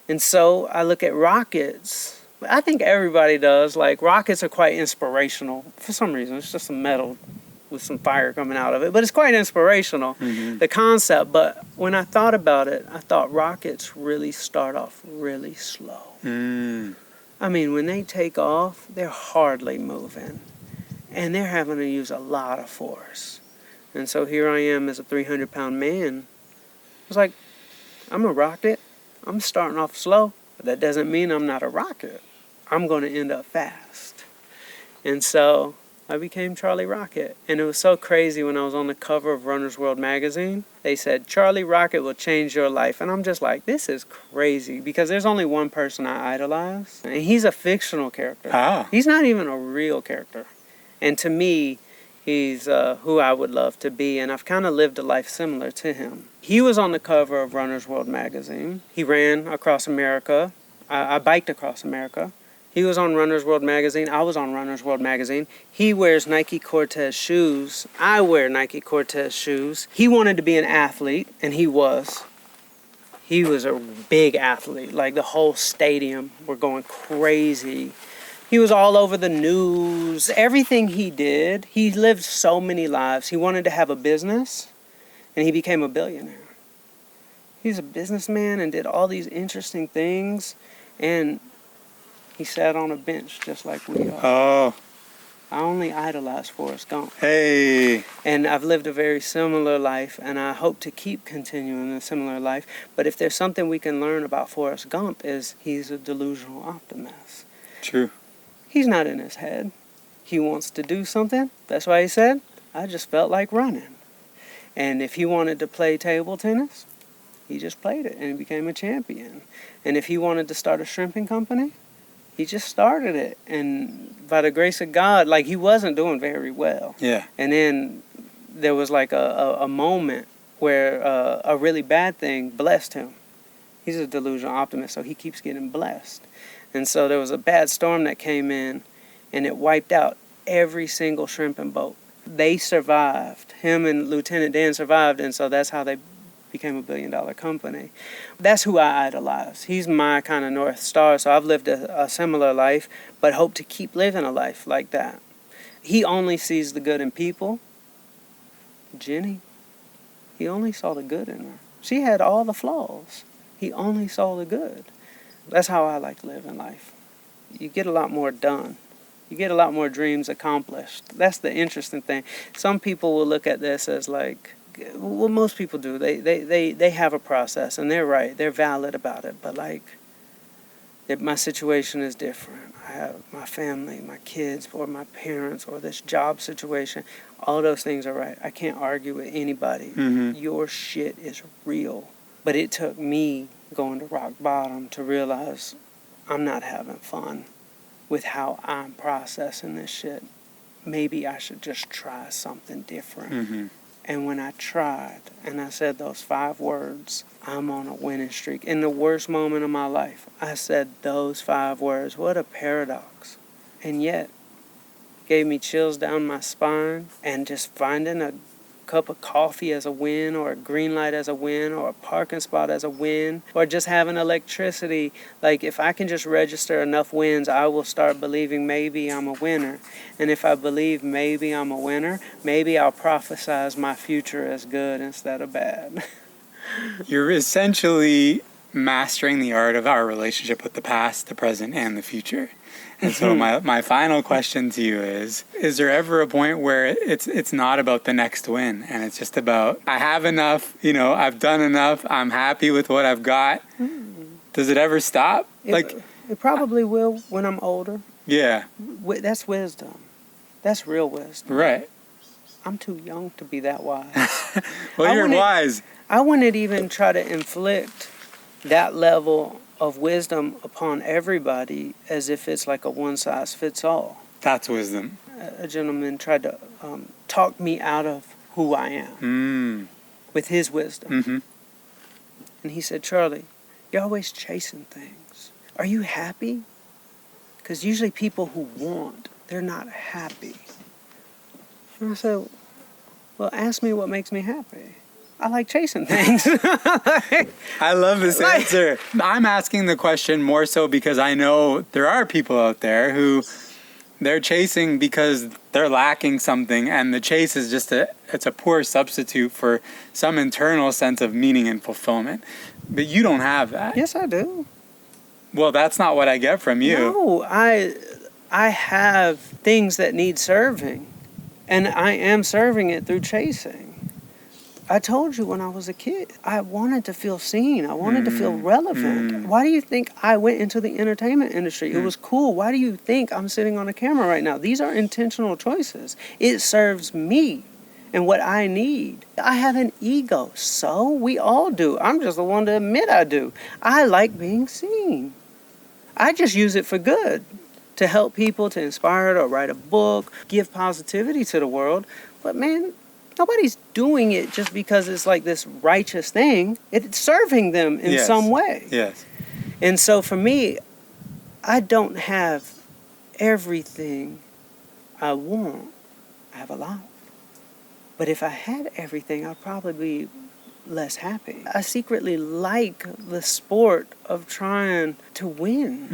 And so I look at rockets. I think everybody does. Like, rockets are quite inspirational. For some reason, it's just some metal with some fire coming out of it. But it's quite inspirational, the concept. But when I thought about it, I thought rockets really start off really slow. I mean, when they take off, they're hardly moving. And they're having to use a lot of force. And so here I am as a 300-pound man. I was like, I'm a rocket. I'm starting off slow, but that doesn't mean I'm not a rocket. I'm going to end up fast. And so I became Charlie Rocket. And it was so crazy when I was on the cover of Runner's World magazine. They said, Charlie Rocket will change your life. And I'm just like, this is crazy, because there's only one person I idolize. And he's a fictional character. Ah. He's not even a real character. And to me, he's who I would love to be, and I've kind of lived a life similar to him. He was on the cover of Runner's World magazine. He ran across America. I biked across America. He was on Runner's World magazine. I was on Runner's World magazine. He wears Nike Cortez shoes. I wear Nike Cortez shoes. He wanted to be an athlete, and he was. He was a big athlete. Like, the whole stadium were going crazy. He was all over the news. Everything he did, he lived so many lives. He wanted to have a business, and he became a billionaire. He's a businessman and did all these interesting things, and he sat on a bench just like we are. Oh. I only idolize Forrest Gump. Hey. And I've lived a very similar life, and I hope to keep continuing a similar life. But if there's something we can learn about Forrest Gump, is he's a delusional optimist. True. He's not in his head. He wants to do something. That's why he said, I just felt like running. And if he wanted to play table tennis, he just played it and he became a champion. And if he wanted to start a shrimping company, he just started it. And by the grace of God, like, he wasn't doing very well. Yeah. And then there was like a moment where a really bad thing blessed him. He's a delusional optimist, so he keeps getting blessed. And so there was a bad storm that came in, and it wiped out every single shrimping boat. They survived. Him and Lieutenant Dan survived, and so that's how they became a billion-dollar company. That's who I idolize. He's my kind of North Star, so I've lived a similar life, but hope to keep living a life like that. He only sees the good in people. Jenny, he only saw the good in her. She had all the flaws. He only saw the good. That's how I like to live in life. You get a lot more done. You get a lot more dreams accomplished. That's the interesting thing. Some people will look at this as like, well, most people do. They have a process, and they're right. They're valid about it. But like, that my situation is different. I have my family, my kids, or my parents, or this job situation. All those things are right. I can't argue with anybody. Your shit is real. But it took me going to rock bottom to realize I'm not having fun with how I'm processing this shit. Maybe I should just try something different. And when I tried, and I said those 5 words, I'm on a winning streak. In the worst moment of my life, I said those 5 words. What a paradox. And yet, gave me chills down my spine, and just finding a cup of coffee as a win, or a green light as a win, or a parking spot as a win, or just having electricity. Like, if I can just register enough wins, I will start believing maybe I'm a winner. And if I believe maybe I'm a winner, maybe I'll prophesize my future as good instead of bad. You're essentially mastering the art of our relationship with the past, the present, and the future. And so my final question to you is there ever a point where it's not about the next win, and it's just about, I have enough, I've done enough, I'm happy with what I've got? Does it ever stop? It probably will when I'm older. Yeah. That's wisdom. That's real wisdom. Right. I'm too young to be that wise. Well, you're wise. I wouldn't even try to inflict that level of wisdom upon everybody as if it's like a one-size-fits-all. That's wisdom. A gentleman tried to talk me out of who I am with his wisdom. And he said, Charlie, you're always chasing things. Are you happy? Because usually people who want, they're not happy. And I said, well, ask me what makes me happy. I like chasing things. I love this answer. I'm asking the question more so because I know there are people out there who they're chasing because they're lacking something, and the chase is just it's a poor substitute for some internal sense of meaning and fulfillment. But you don't have that. Yes, I do. Well, that's not what I get from you. No, I have things that need serving, and I am serving it through chasing. I told you when I was a kid, I wanted to feel seen. I wanted to feel relevant. Why do you think I went into the entertainment industry? It was cool. Why do you think I'm sitting on a camera right now? These are intentional choices. It serves me and what I need. I have an ego, so we all do. I'm just the one to admit I do. I like being seen. I just use it for good, to help people, to inspire, to write a book, give positivity to the world. But man, nobody's doing it just because it's like this righteous thing. It's serving them in some way. Yes. And so for me, I don't have everything I want. I have a lot. But if I had everything, I'd probably be less happy. I secretly like the sport of trying to win.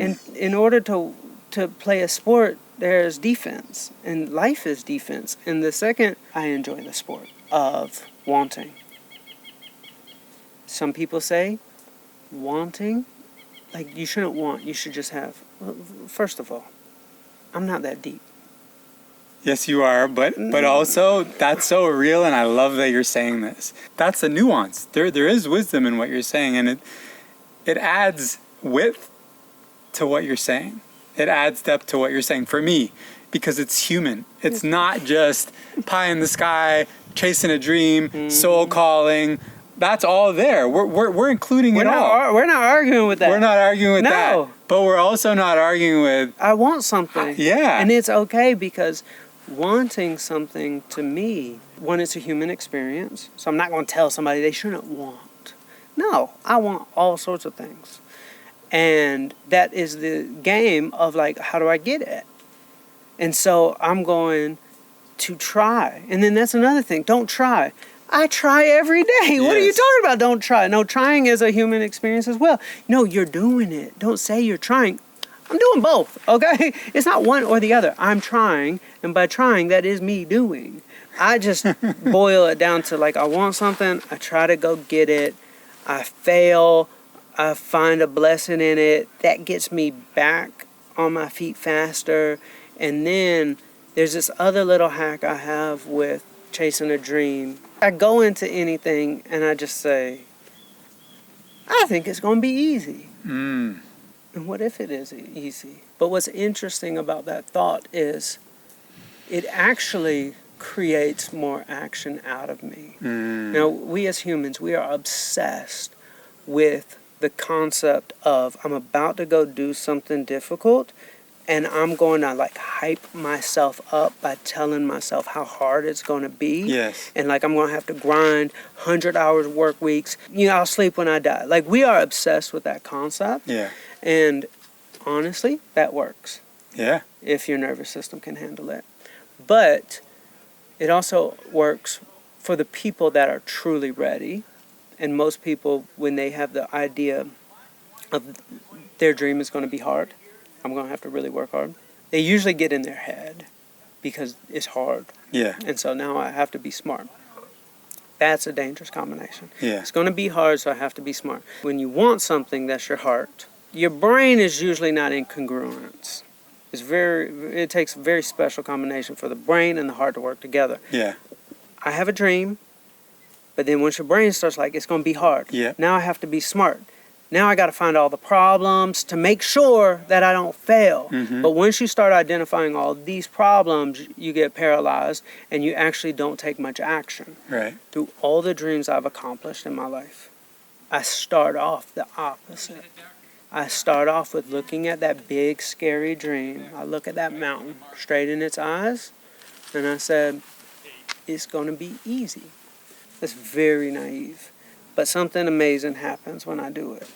And in order to play a sport, there's defense, and life is defense. And the second, I enjoy the sport of wanting. Some people say wanting, like you shouldn't want, you should just have. Well, first of all, I'm not that deep. Yes, you are, but also that's so real, and I love that you're saying this. That's the nuance. There is wisdom in what you're saying, and it adds width to what you're saying. It adds depth to what you're saying for me, because it's human. It's not just pie in the sky, chasing a dream, soul calling. That's all there. We're including it all. We're not arguing with that. We're not arguing with that. But we're also not arguing with, I want something. Yeah. And it's okay, because wanting something, to me, one, it's a human experience. So I'm not going to tell somebody they shouldn't want. No, I want all sorts of things. And that is the game of like, how do I get it? And so I'm going to try. And then that's another thing. Don't try. I try every day. Yes. What are you talking about? Don't try. No, trying is a human experience as well. No, you're doing it. Don't say you're trying. I'm doing both, okay? It's not one or the other. I'm trying, and by trying, that is me doing. I just boil it down to like, I want something, I try to go get it, I fail, I find a blessing in it. That gets me back on my feet faster. And then there's this other little hack I have with chasing a dream. I go into anything and I just say, I think it's going to be easy. And what if it is easy? But what's interesting about that thought is it actually creates more action out of me. Now, we as humans, we are obsessed with the concept of I'm about to go do something difficult, and I'm going to like hype myself up by telling myself how hard it's going to be. Yes. And like I'm going to have to grind 100 hours work weeks. I'll sleep when I die. Like we are obsessed with that concept. Yeah. And honestly, that works. Yeah. If your nervous system can handle it. But it also works for the people that are truly ready. And most people, when they have the idea of their dream is going to be hard, I'm going to have to really work hard, they usually get in their head because it's hard. Yeah. And so now I have to be smart. That's a dangerous combination. Yeah. It's going to be hard, so I have to be smart. When you want something, that's your heart. Your brain is usually not in congruence. It takes a very special combination for the brain and the heart to work together. Yeah. I have a dream, but then once your brain starts like, it's going to be hard. Yeah. Now I have to be smart. Now I got to find all the problems to make sure that I don't fail. Mm-hmm. But once you start identifying all these problems, you get paralyzed and you actually don't take much action. Right. Through all the dreams I've accomplished in my life, I start off the opposite. I start off with looking at that big, scary dream. I look at that mountain straight in its eyes, and I said, it's going to be easy. It's very naive. But something amazing happens when I do it.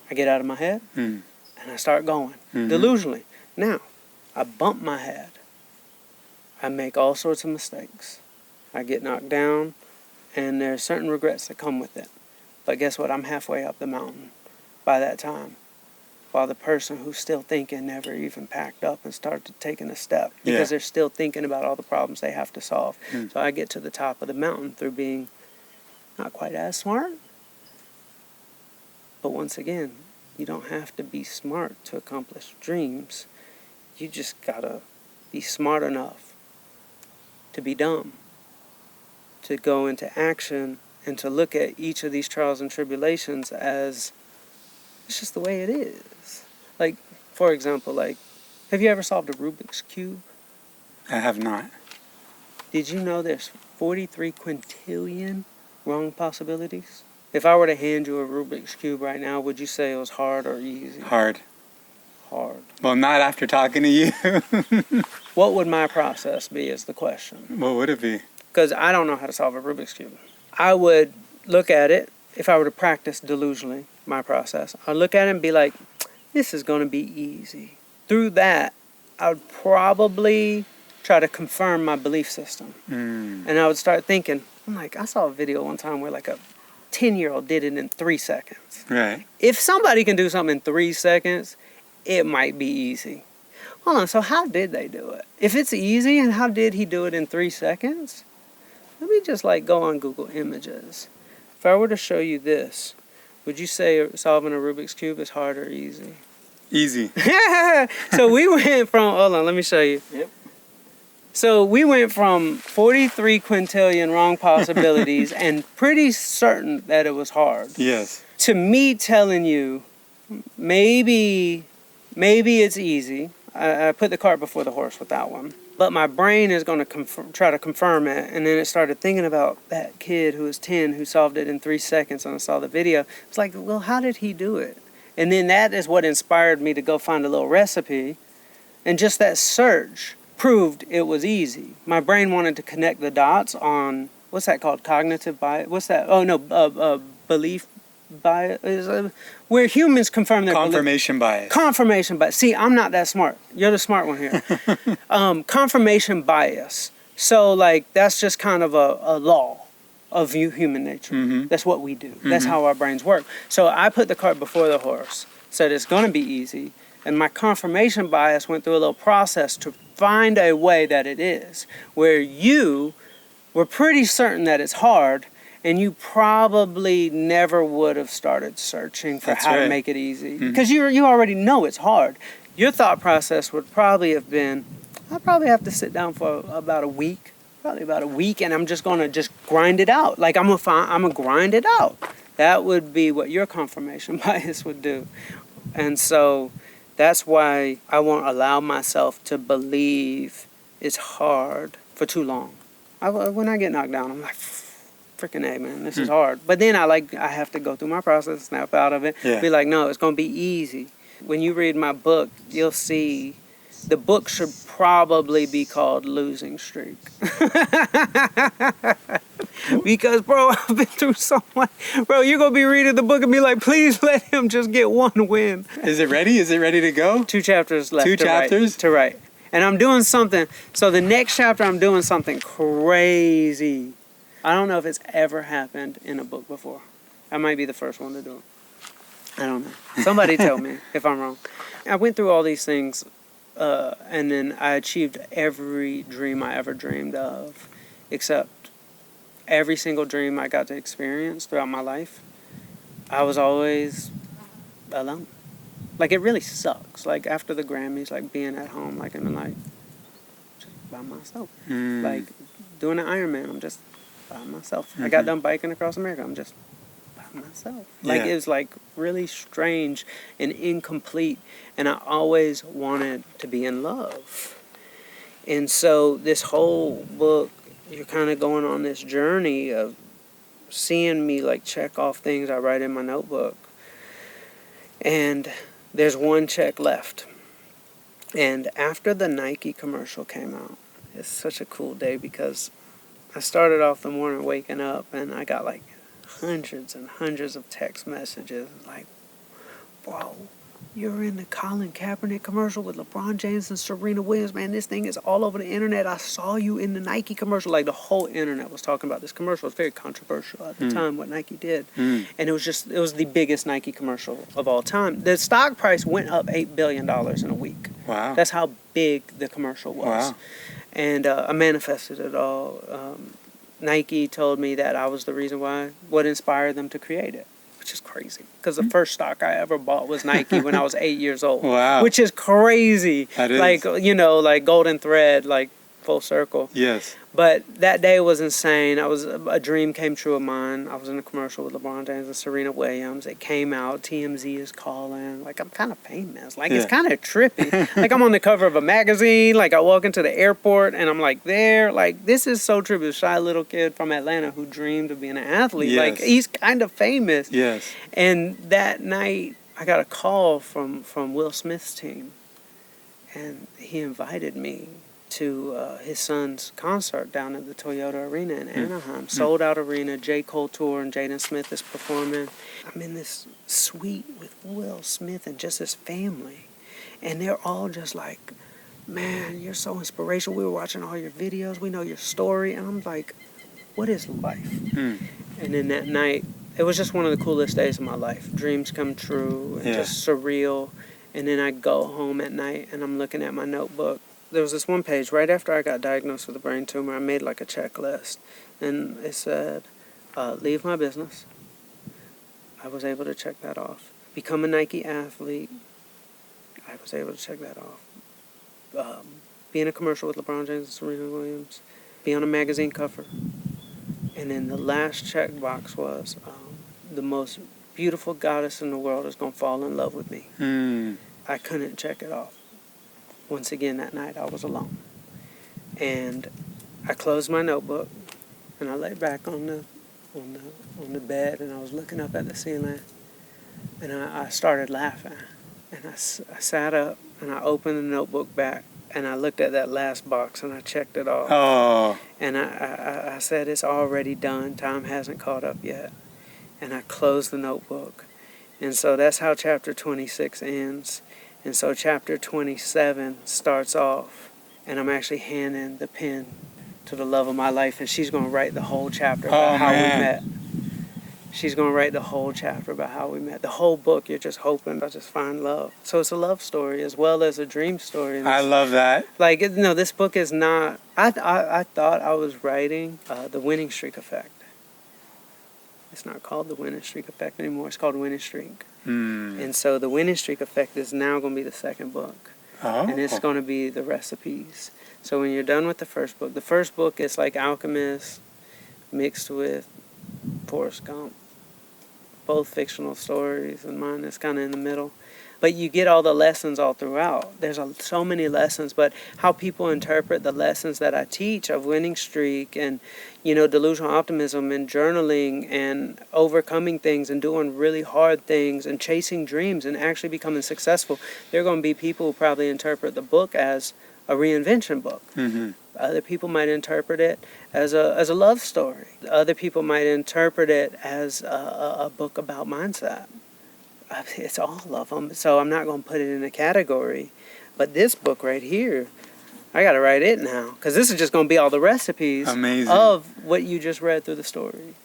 I get out of my head, and I start going, delusionally. Now, I bump my head. I make all sorts of mistakes. I get knocked down, and there are certain regrets that come with it. But guess what? I'm halfway up the mountain by that time, while the person who's still thinking never even packed up and started taking a step because they're still thinking about all the problems they have to solve. So I get to the top of the mountain through being not quite as smart. But once again, you don't have to be smart to accomplish dreams. You just gotta be smart enough to be dumb, to go into action and to look at each of these trials and tribulations as it's just the way it is. Like, for example, have you ever solved a Rubik's Cube? I have not. Did you know there's 43 quintillion wrong possibilities? If I were to hand you a Rubik's Cube right now, would you say it was hard or easy? Hard. Hard. Well, not after talking to you. What would my process be is the question. What would it be? Because I don't know how to solve a Rubik's Cube. I would look at it, if I were to practice delusionally, my process, I'd look at it and be like, this is going to be easy. Through that, I would probably try to confirm my belief system. And I would start thinking, I saw a video one time where like a 10-year-old did it in 3 seconds. Right. If somebody can do something in 3 seconds, it might be easy. Hold on, so how did they do it? If it's easy, and how did he do it in 3 seconds? Let me just go on Google Images. If I were to show you this, would you say solving a Rubik's Cube is hard or easy? Easy. So we went from, hold on, let me show you. Yep. So we went from 43 quintillion wrong possibilities and pretty certain that it was hard. Yes. To me telling you, maybe it's easy. I put the cart before the horse with that one. But my brain is going to try to confirm it. And then it started thinking about that kid who was 10 who solved it in 3 seconds and I saw the video. It's like, well, how did he do it? And then that is what inspired me to go find a little recipe. And just that search proved it was easy. My brain wanted to connect the dots on, what's that called? Cognitive bias? What's that? Oh, no, belief bias. Where humans confirm their confirmation bias. Confirmation bias. See, I'm not that smart. You're the smart one here. Confirmation bias. So, that's just kind of a law of human nature. That's what we do. That's how our brains work. So I put the cart before the horse, said it's going to be easy. And my confirmation bias went through a little process to find a way that it is, where you were pretty certain that it's hard, and you probably never would have started searching for how to make it easy. Because you already know it's hard. Your thought process would probably have been, I probably have to sit down for about a week, and I'm just going to grind it out. I'm going to grind it out. That would be what your confirmation bias would do. And so that's why I won't allow myself to believe it's hard for too long. When I get knocked down, I'm like, freaking A, man, this is hard. But then I have to go through my process, snap out of it, be like, no, it's going to be easy. When you read my book, you'll see the book should probably be called Losing Streak. Because, bro, I've been through so much. Bro, you're going to be reading the book and be like, please let him just get one win. Is it ready? Is it ready to go? 2 chapters left. 2 chapters? To write. And I'm doing something. So the next chapter, I'm doing something crazy. I don't know if it's ever happened in a book before. I might be the first one to do it. I don't know. Somebody tell me if I'm wrong. I went through all these things, and then I achieved every dream I ever dreamed of, except every single dream I got to experience throughout my life, I was always alone. Like, it really sucks. Like, after the Grammys, like, being at home, like, in the night, just by myself. Like, doing an Ironman, I'm just by myself. I got done biking across America, I'm just by myself. Like, it was, like, really strange and incomplete, and I always wanted to be in love. And so this whole book, you're kind of going on this journey of seeing me, like, check off things I write in my notebook. And there's one check left. And after the Nike commercial came out, it's such a cool day because I started off the morning waking up and I got like hundreds and hundreds of text messages like, whoa, you're in the Colin Kaepernick commercial with LeBron James and Serena Williams. Man, this thing is all over the internet. I saw you in the Nike commercial. Like, the whole internet was talking about this commercial. It was very controversial at the time, what Nike did. And it was the biggest Nike commercial of all time. The stock price went up $8 billion in a week. Wow. That's how big the commercial was. Wow. And I manifested it all. Nike told me that I was the reason why, what inspired them to create it. Which is crazy, because the first stock I ever bought was Nike when I was 8 years old. Wow. Which is crazy. That is. Like, you know, like golden thread, like full circle. Yes. But that day was insane. A dream came true of mine. I was in a commercial with LeBron James and Serena Williams. It came out. TMZ is calling. Like, I'm kind of famous. Like, it's kind of trippy. Like, I'm on the cover of a magazine. Like, I walk into the airport and I'm like there. Like, this is so trippy. A shy little kid from Atlanta who dreamed of being an athlete. Yes. Like, he's kind of famous. Yes. And that night, I got a call from Will Smith's team. And he invited me to his son's concert down at the Toyota Arena in Anaheim. Sold out arena, J. Cole tour, and Jaden Smith is performing. I'm in this suite with Will Smith and just his family. And they're all just like, man, you're so inspirational. We were watching all your videos. We know your story. And I'm like, what is life? And then that night, it was just one of the coolest days of my life. Dreams come true, and just surreal. And then I go home at night and I'm looking at my notebook. There was this one page right after I got diagnosed with a brain tumor. I made like a checklist, and it said, leave my business. I was able to check that off. Become a Nike athlete. I was able to check that off. Be in a commercial with LeBron James and Serena Williams. Be on a magazine cover. And then the last checkbox was, the most beautiful goddess in the world is going to fall in love with me. I couldn't check it off. Once again, that night, I was alone. And I closed my notebook, and I lay back on the bed, and I was looking up at the ceiling, and I started laughing. And I sat up, and I opened the notebook back, and I looked at that last box, and I checked it off. Oh. And I said, it's already done. Time hasn't caught up yet. And I closed the notebook. And so that's how chapter 26 ends. And so chapter 27 starts off, and I'm actually handing the pen to the love of my life, and she's going to write the whole chapter about how we met. She's going to write the whole chapter about how we met. The whole book, you're just hoping I just find love. So it's a love story as well as a dream story. I love that. Like, no, this book is not... I thought I was writing The Winning Streak Effect. It's not called The Winning Streak Effect anymore. It's called Winning Streak. And so The Winning Streak Effect is now going to be the second book. And it's going to be the recipes. So when you're done with the first book is like Alchemist mixed with Forrest Gump. both fictional stories, and mine is kind of in the middle. But you get all the lessons all throughout. There's so many lessons, but how people interpret the lessons that I teach of winning streak and, delusional optimism and journaling and overcoming things and doing really hard things and chasing dreams and actually becoming successful. There are going to be people who probably interpret the book as a reinvention book. Mm-hmm. Other people might interpret it as a love story. Other people might interpret it as a book about mindset. It's all of them, so I'm not going to put it in a category. But this book right here, I got to write it now, because this is just going to be all the recipes of what you just read through the story.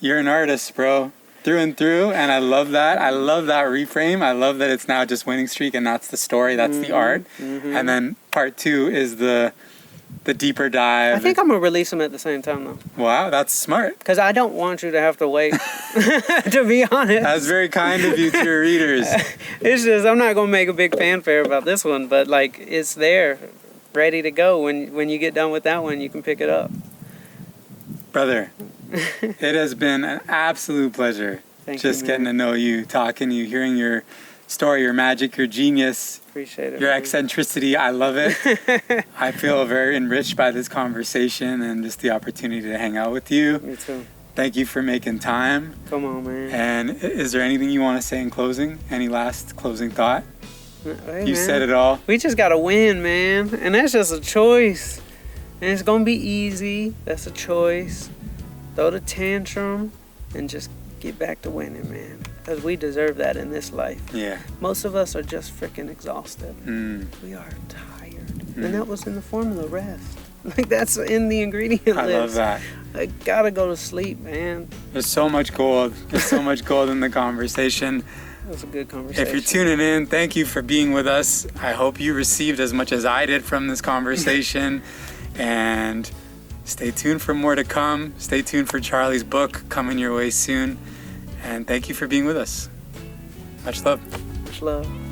You're an artist, bro, through and through, and I love that. I love that reframe. I love that it's now just winning streak, and that's the story, that's the art. Mm-hmm. And then part 2 is the deeper dive. I think I'm going to release them at the same time, though. Wow, that's smart. Because I don't want you to have to wait, to be honest. That's very kind of you to your readers. It's just, I'm not going to make a big fanfare about this one, but, it's there, ready to go. When you get done with that one, you can pick it up. Brother, it has been an absolute pleasure getting to know you, talking to you, hearing your story, your magic, your genius. Appreciate it. Your eccentricity, I love it. I feel very enriched by this conversation and just the opportunity to hang out with you. Me too. Thank you for making time. Come on, man. And is there anything you want to say in closing? Any last closing thought? Hey, you said it all. We just got to win, man. And that's just a choice. And it's going to be easy. That's a choice. Throw the tantrum and just get back to winning, man. Because we deserve that in this life. Yeah. Most of us are just freaking exhausted. We are tired. And that was in the formula, rest. That's in the ingredient list. I love that. I gotta go to sleep, man. There's so much gold. There's so much gold in the conversation. That was a good conversation. If you're tuning in, thank you for being with us. I hope you received as much as I did from this conversation. And stay tuned for more to come. Stay tuned for Charlie's book coming your way soon. And thank you for being with us. Much love. Much love.